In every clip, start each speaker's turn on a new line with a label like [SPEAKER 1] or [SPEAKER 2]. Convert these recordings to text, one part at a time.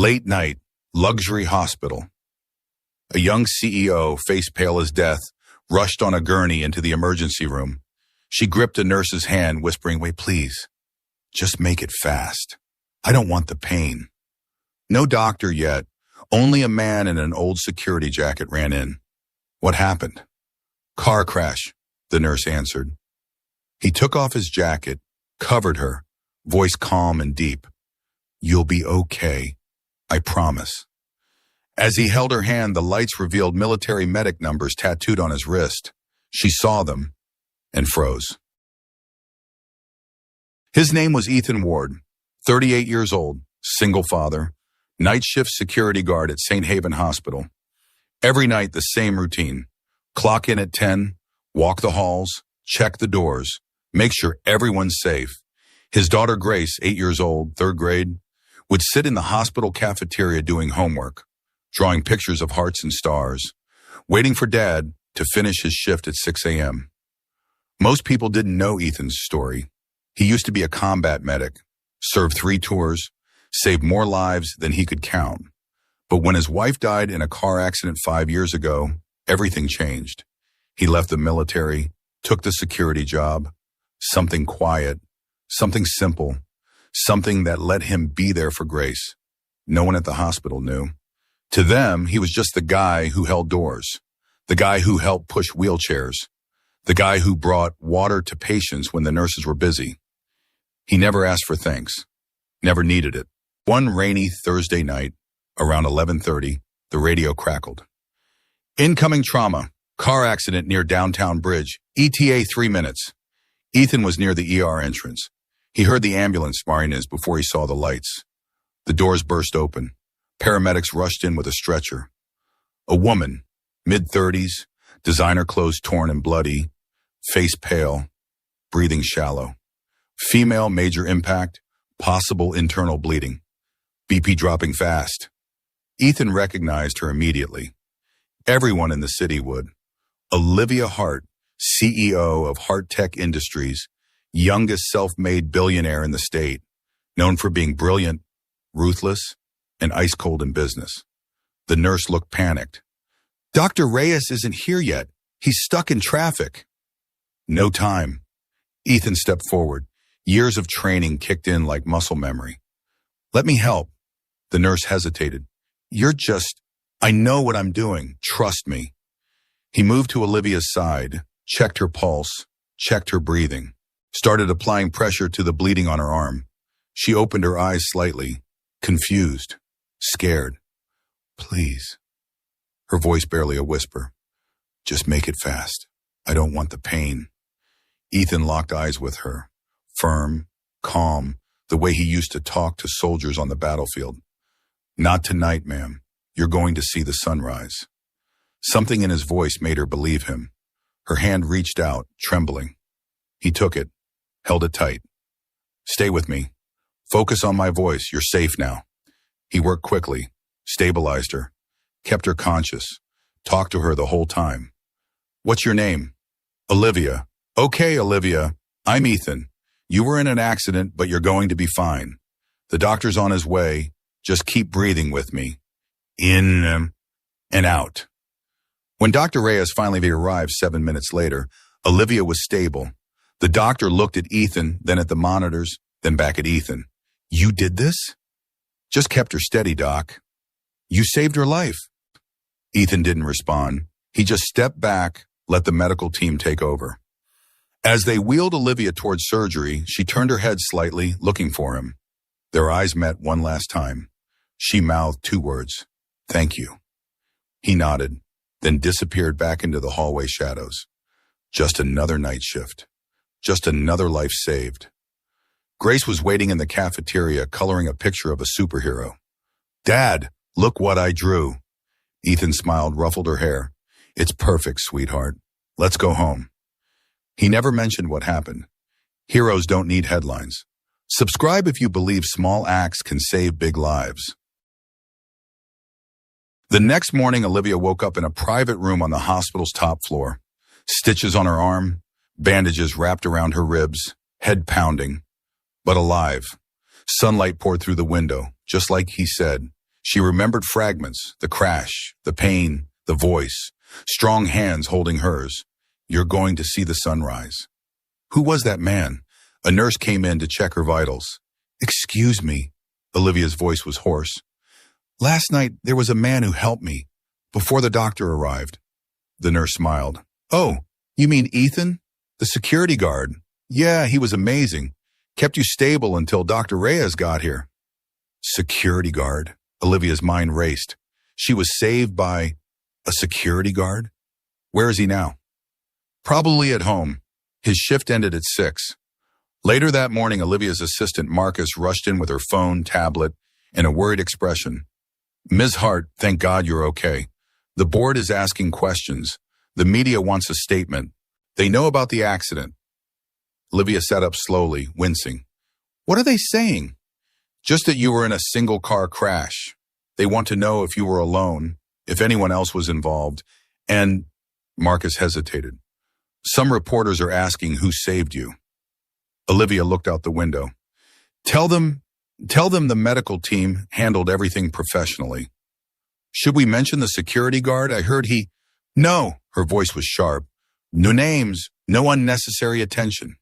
[SPEAKER 1] Late night, luxury hospital. A young CEO, face pale as death, rushed on a gurney into the emergency room. She gripped a nurse's hand, whispering, "Wait, please. Just make it fast. I don't want the pain." No doctor yet. Only a man in an old security jacket ran in. "What happened?" "Car crash," the nurse answered. He took off his jacket, covered her, voice calm and deep. "You'll be okay. I promise." As he held her hand, the lights revealed military medic numbers tattooed on his wrist. She saw them and froze. His name was Ethan Ward, 38 years old, single father, night shift security guard at St. Haven Hospital. Every night, the same routine. Clock in at 10, walk the halls, check the doors, make sure everyone's safe. His daughter Grace, 8 years old, third grade, would sit in the hospital cafeteria doing homework, drawing pictures of hearts and stars, waiting for Dad to finish his shift at 6 a.m. Most people didn't know Ethan's story. He used to be a combat medic, served 3 tours, saved more lives than he could count. But when his wife died in a car accident 5 years ago, everything changed. He left the military, took the security job, something quiet, something simple, something that let him be there for Grace. No one at the hospital knew. To them, he was just the guy who held doors, the guy who helped push wheelchairs, the guy who brought water to patients when the nurses were busy. He never asked for thanks, never needed it. One rainy Thursday night, around 11:30, the radio crackled. "Incoming trauma, car accident near downtown bridge, ETA 3 minutes. Ethan was near the ER entrance. He heard the ambulance sirens before he saw the lights. The doors burst open. Paramedics rushed in with a stretcher. A woman, mid-30s, designer clothes torn and bloody, face pale, breathing shallow. Female, major impact, possible internal bleeding. BP dropping fast. Ethan recognized her immediately. Everyone in the city would. Olivia Hart, CEO of Hart Tech Industries, youngest self-made billionaire in the state, known for being brilliant, ruthless, and ice-cold in business. The nurse looked panicked. "Dr. Reyes isn't here yet. He's stuck in traffic." No time. Ethan stepped forward. Years of training kicked in like muscle memory. "Let me help." The nurse hesitated. I know what I'm doing. Trust me." He moved to Olivia's side, checked her pulse, checked her breathing, started applying pressure to the bleeding on her arm. She opened her eyes slightly, confused, scared. "Please." Her voice barely a whisper. "Just make it fast. I don't want the pain." Ethan locked eyes with her, firm, calm, the way he used to talk to soldiers on the battlefield. "Not tonight, ma'am. You're going to see the sunrise." Something in his voice made her believe him. Her hand reached out, trembling. He took it, held it tight. "Stay with me. Focus on my voice. You're safe now." He worked quickly, stabilized her, kept her conscious, talked to her the whole time. "What's your name?" "Olivia." "Okay, Olivia. I'm Ethan. You were in an accident, but you're going to be fine. The doctor's on his way. Just keep breathing with me. In and out." When Dr. Reyes finally arrived 7 minutes later, Olivia was stable. The doctor looked at Ethan, then at the monitors, then back at Ethan. "You did this?" "Just kept her steady, Doc." "You saved her life." Ethan didn't respond. He just stepped back, let the medical team take over. As they wheeled Olivia towards surgery, she turned her head slightly, looking for him. Their eyes met one last time. She mouthed 2 words, "Thank you." He nodded, then disappeared back into the hallway shadows. Just another night shift. Just another life saved. Grace was waiting in the cafeteria, coloring a picture of a superhero. "Dad, look what I drew." Ethan smiled, ruffled her hair. "It's perfect, sweetheart. Let's go home." He never mentioned what happened. Heroes don't need headlines. Subscribe if you believe small acts can save big lives. The next morning, Olivia woke up in a private room on the hospital's top floor. Stitches on her arm, bandages wrapped around her ribs, head pounding, but alive. Sunlight poured through the window, just like he said. She remembered fragments, the crash, the pain, the voice, strong hands holding hers. You're going to see the sunrise. Who was that man? A nurse came in to check her vitals. Excuse me. Olivia's voice was hoarse. Last night, there was a man who helped me before the doctor arrived. The nurse smiled. Oh, you mean Ethan? The security guard. Yeah, he was amazing. Kept you stable until Dr. Reyes got here. Security guard. Olivia's mind raced. She was saved by a security guard? Where is he now? Probably at home. His shift ended at 6. Later that morning, Olivia's assistant, Marcus, rushed in with her phone, tablet, and a worried expression. Ms. Hart, thank God you're okay. The board is asking questions. The media wants a statement. They know about the accident. Olivia sat up slowly, wincing. What are they saying? Just that you were in a single-car crash. They want to know if you were alone, if anyone else was involved, and Marcus hesitated. Some reporters are asking who saved you. Olivia looked out the window. Tell them the medical team handled everything professionally. Should we mention the security guard? I heard he... No, her voice was sharp. No names, no unnecessary attention.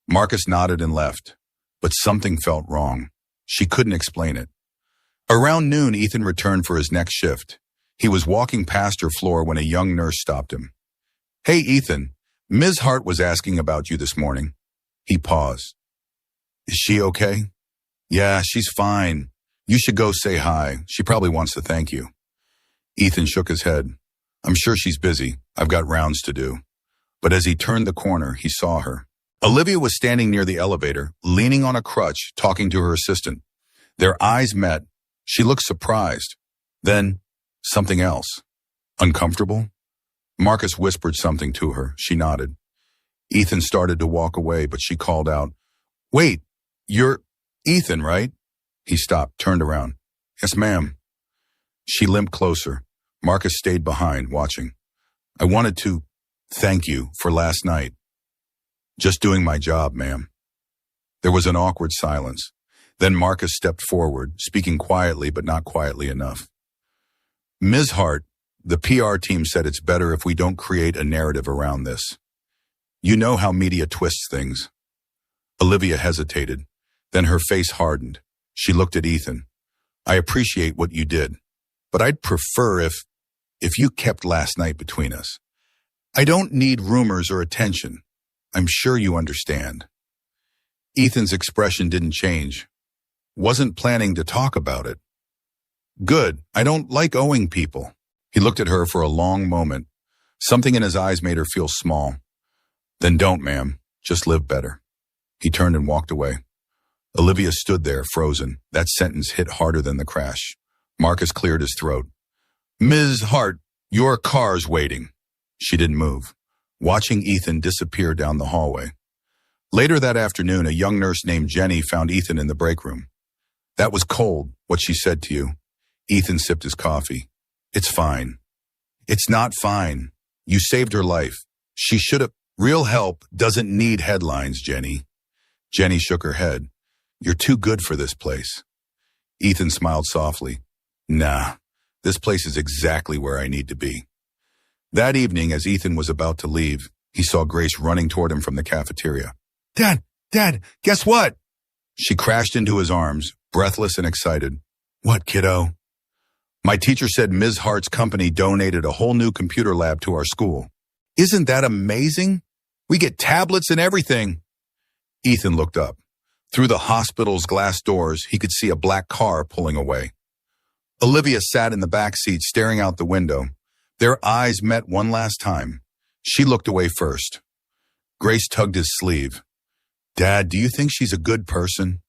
[SPEAKER 1] Marcus nodded and left, but something felt wrong. She couldn't explain it. Around noon, Ethan returned for his next shift. He was walking past her floor when a young nurse stopped him. Hey, Ethan, Ms. Hart was asking about you this morning. He paused. Is she okay? Yeah, she's fine. You should go say hi. She probably wants to thank you. Ethan shook his head. I'm sure she's busy. I've got rounds to do. But as he turned the corner, he saw her. Olivia was standing near the elevator, leaning on a crutch, talking to her assistant. Their eyes met. She looked surprised. Then, something else. Uncomfortable? Marcus whispered something to her. She nodded. Ethan started to walk away, but she called out, Wait, you're Ethan, right? He stopped, turned around. Yes, ma'am. She limped closer. Marcus stayed behind, watching. I wanted to thank you for last night. Just doing my job, ma'am. There was an awkward silence. Then Marcus stepped forward, speaking quietly but not quietly enough. Ms. Hart, the PR team said it's better if we don't create a narrative around this. You know how media twists things. Olivia hesitated. Then her face hardened. She looked at Ethan. I appreciate what you did, but I'd prefer if you kept last night between us. I don't need rumors or attention. I'm sure you understand. Ethan's expression didn't change. Wasn't planning to talk about it. Good. I don't like owing people. He looked at her for a long moment. Something in his eyes made her feel small. Then don't, ma'am. Just live better. He turned and walked away. Olivia stood there, frozen. That sentence hit harder than the crash. Marcus cleared his throat. Ms. Hart, your car's waiting. She didn't move, watching Ethan disappear down the hallway. Later that afternoon, a young nurse named Jenny found Ethan in the break room. That was cold, what she said to you. Ethan sipped his coffee. It's fine. It's not fine. You saved her life. She should have... Real help doesn't need headlines, Jenny. Jenny shook her head. You're too good for this place. Ethan smiled softly. Nah, this place is exactly where I need to be. That evening, as Ethan was about to leave, he saw Grace running toward him from the cafeteria. Dad, guess what? She crashed into his arms, breathless and excited. What, kiddo? My teacher said Ms. Hart's company donated a whole new computer lab to our school. Isn't that amazing? We get tablets and everything. Ethan looked up. Through the hospital's glass doors, he could see a black car pulling away. Olivia sat in the back seat, staring out the window. Their eyes met one last time. She looked away first. Grace tugged his sleeve. Dad, do you think she's a good person?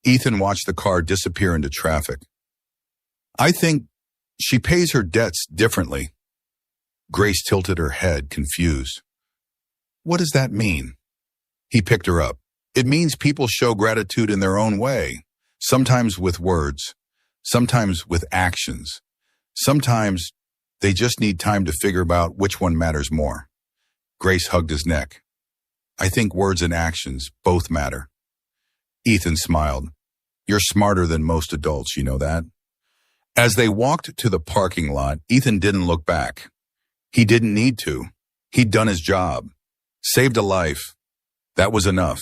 [SPEAKER 1] Ethan watched the car disappear into traffic. I think she pays her debts differently. Grace tilted her head, confused. What does that mean? He picked her up. It means people show gratitude in their own way, sometimes with words, sometimes with actions. Sometimes they just need time to figure out which one matters more. Grace hugged his neck. I think words and actions both matter. Ethan smiled. You're smarter than most adults, you know that? As they walked to the parking lot, Ethan didn't look back. He didn't need to. He'd done his job. Saved a life. That was enough.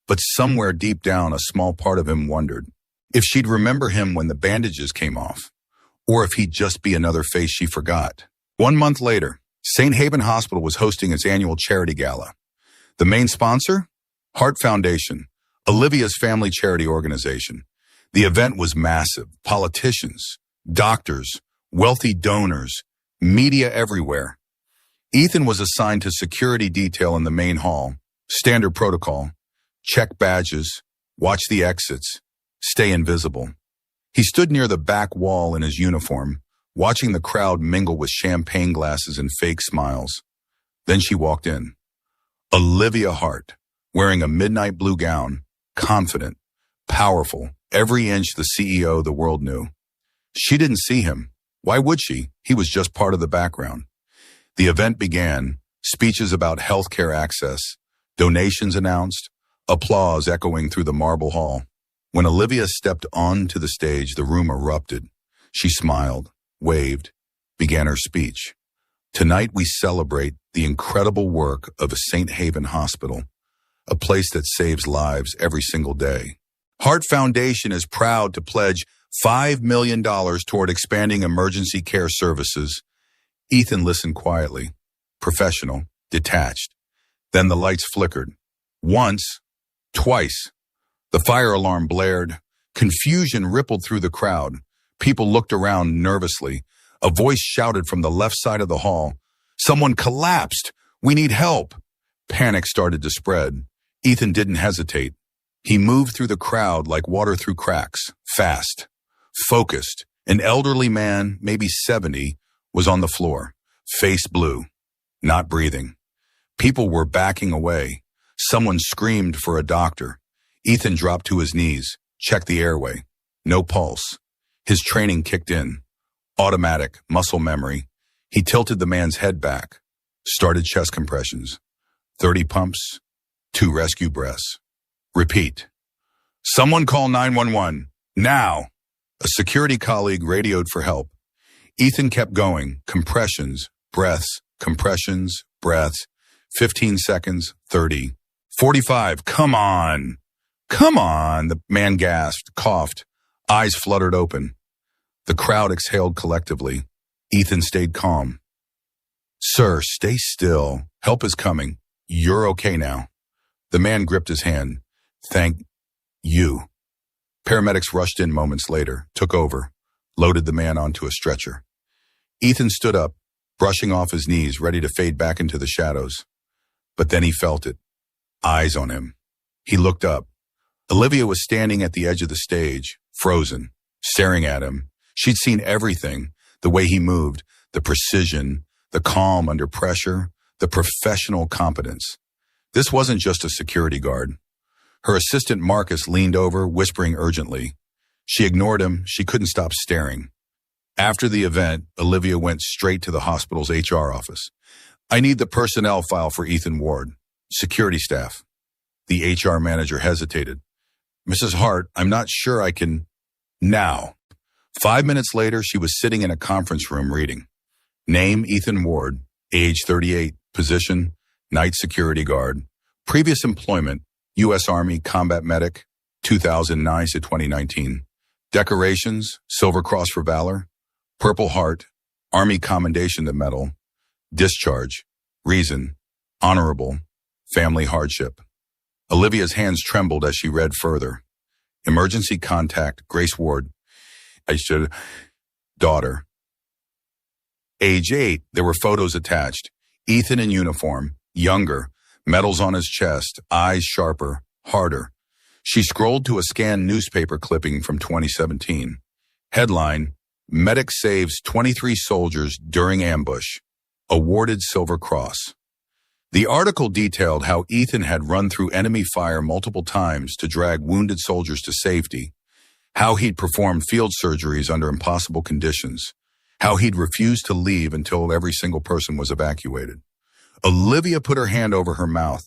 [SPEAKER 1] But somewhere deep down, a small part of him wondered if she'd remember him when the bandages came off, or if he'd just be another face she forgot. 1 month later, St. Haven Hospital was hosting its annual charity gala. The main sponsor? Heart Foundation, Olivia's family charity organization. The event was massive. Politicians, doctors, wealthy donors, media everywhere. Ethan was assigned to security detail in the main hall. Standard protocol. Check badges, watch the exits, stay invisible. He stood near the back wall in his uniform, watching the crowd mingle with champagne glasses and fake smiles. Then she walked in. Olivia Hart, wearing a midnight blue gown, confident, powerful, every inch the CEO the world knew. She didn't see him. Why would she? He was just part of the background. The event began, speeches about healthcare access, donations announced, applause echoing through the marble hall. When Olivia stepped onto the stage, the room erupted. She smiled, waved, began her speech. Tonight we celebrate the incredible work of a St. Haven hospital, a place that saves lives every single day. Heart Foundation is proud to pledge $5 million toward expanding emergency care services. Ethan listened quietly, professional, detached. Then the lights flickered. Once, twice. The fire alarm blared. Confusion rippled through the crowd. People looked around nervously. A voice shouted from the left side of the hall, "Someone collapsed! We need help!" Panic started to spread. Ethan didn't hesitate. He moved through the crowd like water through cracks, fast, focused. An elderly man, maybe 70, was on the floor, face blue, not breathing. People were backing away. Someone screamed for a doctor. Ethan dropped to his knees, checked the airway. No pulse. His training kicked in. Automatic, muscle memory. He tilted the man's head back, started chest compressions. 30 pumps, 2 rescue breaths. Repeat. "Someone call 911. Now." A security colleague radioed for help. Ethan kept going. Compressions, breaths, compressions, breaths. 15 seconds, 30. 45. Come on. Come on. The man gasped, coughed. Eyes fluttered open. The crowd exhaled collectively. Ethan stayed calm. "Sir, stay still. Help is coming. You're okay now." The man gripped his hand. "Thank you." Paramedics rushed in moments later, took over, loaded the man onto a stretcher. Ethan stood up, brushing off his knees, ready to fade back into the shadows. But then he felt it. Eyes on him. He looked up. Olivia was standing at the edge of the stage, frozen, staring at him. She'd seen everything, the way he moved, the precision, the calm under pressure, the professional competence. This wasn't just a security guard. Her assistant Marcus leaned over, whispering urgently. She ignored him. She couldn't stop staring. After the event, Olivia went straight to the hospital's HR office. "I need the personnel file for Ethan Ward. Security staff." The HR manager hesitated. "Mrs. Hart, I'm not sure I can..." "Now." 5 minutes later, she was sitting in a conference room reading. Name, Ethan Ward. Age, 38. Position, night security guard. Previous employment, U.S. Army combat medic, 2009 to 2019. Decorations, Silver Cross for Valor. Purple Heart, Army Commendation to Medal. Discharge. Reason, honorable. Family hardship. Olivia's hands trembled as she read further. Emergency contact, Grace Ward. Daughter. Age 8, there were photos attached. Ethan in uniform, younger, medals on his chest, eyes sharper, harder. She scrolled to a scanned newspaper clipping from 2017. Headline, Medic saves 23 soldiers during ambush. Awarded Silver Cross. The article detailed how Ethan had run through enemy fire multiple times to drag wounded soldiers to safety, how he'd performed field surgeries under impossible conditions, how he'd refused to leave until every single person was evacuated. Olivia put her hand over her mouth.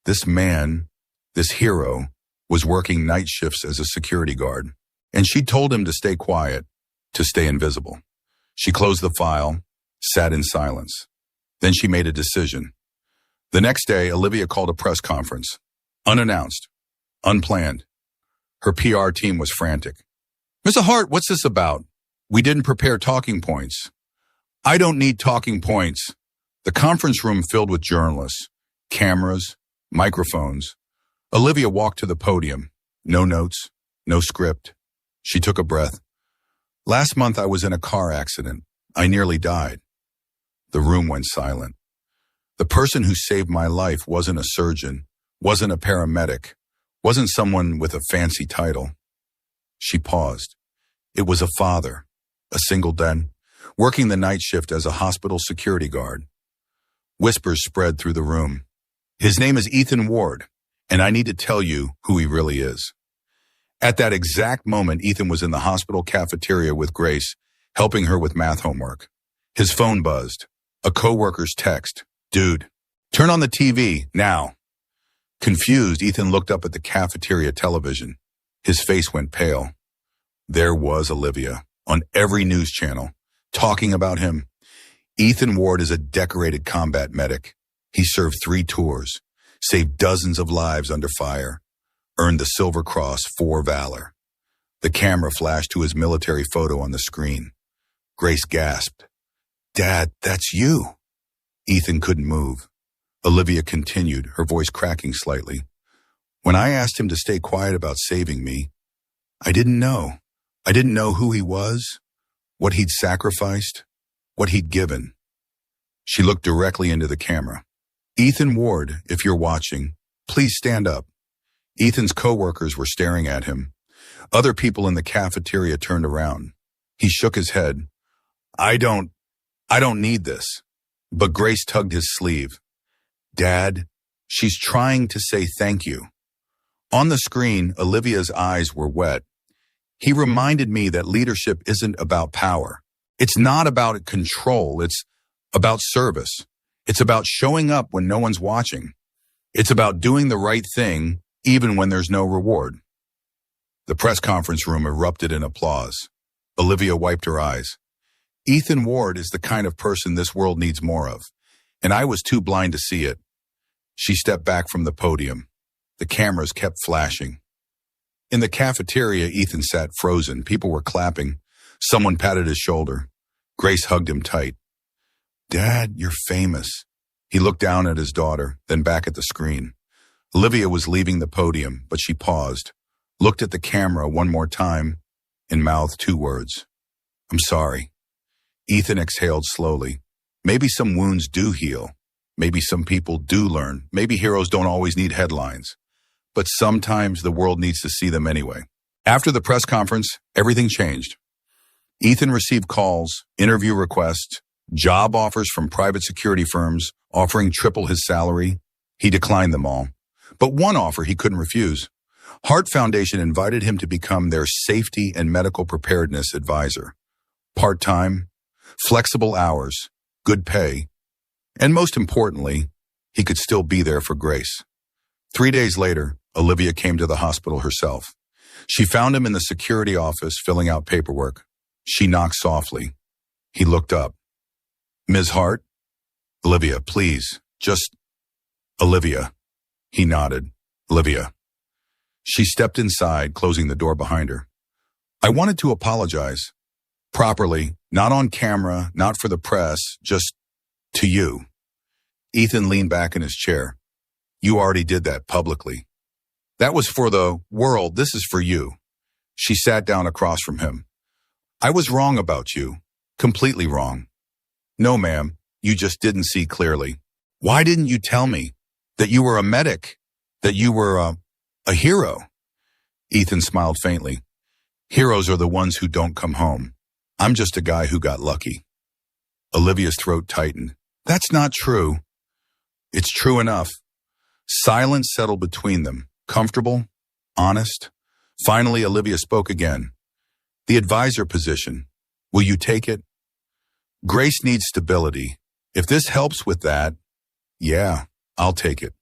[SPEAKER 1] This man, this hero, was working night shifts as a security guard, and she told him to stay quiet, to stay invisible. She closed the file, sat in silence. Then she made a decision. The next day, Olivia called a press conference. Unannounced. Unplanned. Her PR team was frantic. Mr. Hart, what's this about? We didn't prepare talking points. I don't need talking points. The conference room filled with journalists, cameras, microphones. Olivia walked to the podium. No notes, no script. She took a breath. Last month I was in a car accident. I nearly died. The room went silent. The person who saved my life wasn't a surgeon, wasn't a paramedic, wasn't someone with a fancy title. She paused. It was a father, a single dad, working the night shift as a hospital security guard. Whispers spread through the room. His name is Ethan Ward, and I need to tell you who he really is. At that exact moment, Ethan was in the hospital cafeteria with Grace, helping her with math homework. His phone buzzed. A coworker's text. Dude, turn on the TV, now. Confused, Ethan looked up at the cafeteria television. His face went pale. There was Olivia, on every news channel, talking about him. Ethan Ward is a decorated combat medic. He served 3 tours, saved dozens of lives under fire, earned the Silver Cross for valor. The camera flashed to his military photo on the screen. Grace gasped. Dad, that's you. Ethan couldn't move. Olivia continued, her voice cracking slightly. When I asked him to stay quiet about saving me, I didn't know. I didn't know who he was, what he'd sacrificed, what he'd given. She looked directly into the camera. Ethan Ward, if you're watching, please stand up. Ethan's coworkers were staring at him. Other people in the cafeteria turned around. He shook his head. I don't need this. But Grace tugged his sleeve. Dad, she's trying to say thank you. On the screen, Olivia's eyes were wet. He reminded me that leadership isn't about power. It's not about control. It's about service. It's about showing up when no one's watching. It's about doing the right thing, even when there's no reward. The press conference room erupted in applause. Olivia wiped her eyes. Ethan Ward is the kind of person this world needs more of, and I was too blind to see it. She stepped back from the podium. The cameras kept flashing. In the cafeteria, Ethan sat frozen. People were clapping. Someone patted his shoulder. Grace hugged him tight. Dad, you're famous. He looked down at his daughter, then back at the screen. Olivia was leaving the podium, but she paused, looked at the camera one more time, and mouthed 2 words. I'm sorry. Ethan exhaled slowly. Maybe some wounds do heal. Maybe some people do learn. Maybe heroes don't always need headlines. But sometimes the world needs to see them anyway. After the press conference, everything changed. Ethan received calls, interview requests, job offers from private security firms offering triple his salary. He declined them all. But one offer he couldn't refuse. Hart Foundation invited him to become their safety and medical preparedness advisor. Part-time, flexible hours, good pay, and most importantly, he could still be there for Grace. 3 days later, Olivia came to the hospital herself. She found him in the security office filling out paperwork. She knocked softly. He looked up. Ms. Hart? Olivia, please, just... Olivia. He nodded. Olivia. She stepped inside, closing the door behind her. I wanted to apologize. Properly, not on camera, not for the press, just to you. Ethan leaned back in his chair. You already did that publicly. That was for the world. This is for you. She sat down across from him. I was wrong about you. Completely wrong. No, ma'am, you just didn't see clearly. Why didn't you tell me that you were a medic, that you were a hero? Ethan smiled faintly. Heroes are the ones who don't come home. I'm just a guy who got lucky. Olivia's throat tightened. That's not true. It's true enough. Silence settled between them. Comfortable, honest. Finally, Olivia spoke again. The advisor position. Will you take it? Grace needs stability. If this helps with that, yeah, I'll take it.